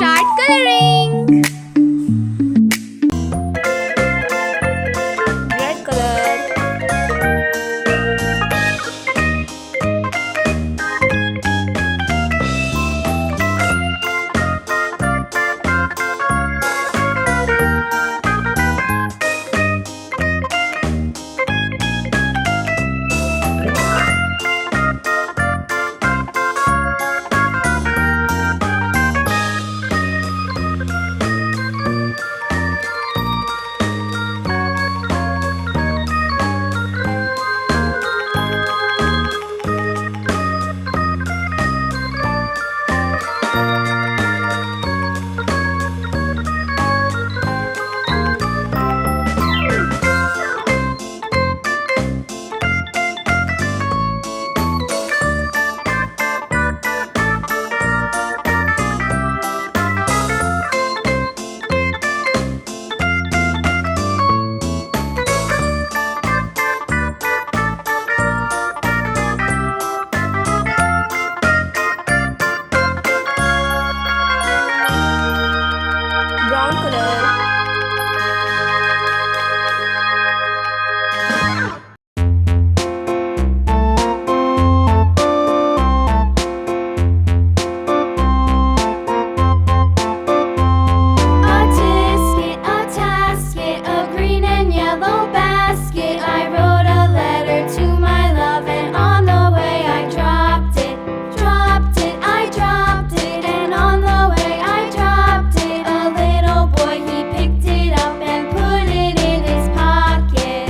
start coloring. Red color. Brown color. A tisket, a tasket, a green and yellow basket. I wrote a letter to my love, and on the way I dropped it, I dropped it, and on the way I dropped it. A little boy, he picked it up and put it in his pocket.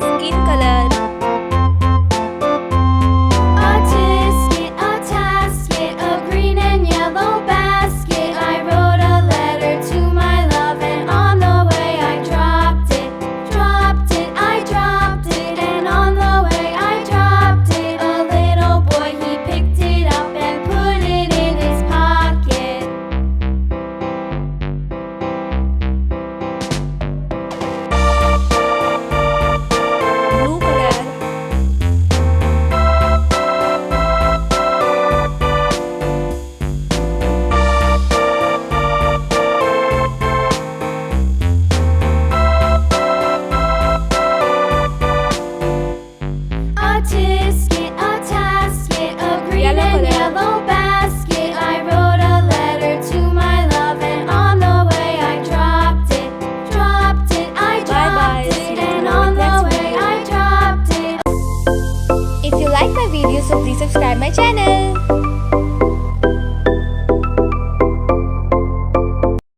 Skin color. A tisket, a tasket, a green and yellow basket. I wrote a letter to my love, and on the way I dropped it, I dropped it, and on the way I dropped it. A little boy, he picked it up and put it in his pocket. Blue color. A tisket, a tasket, a green Yellow and color. yellow basket. I wrote a letter to my love, and on the way I dropped it, I Bye-bye. dropped See it, you and in on the the next way I dropped it. If you like my video, so please subscribe my channel.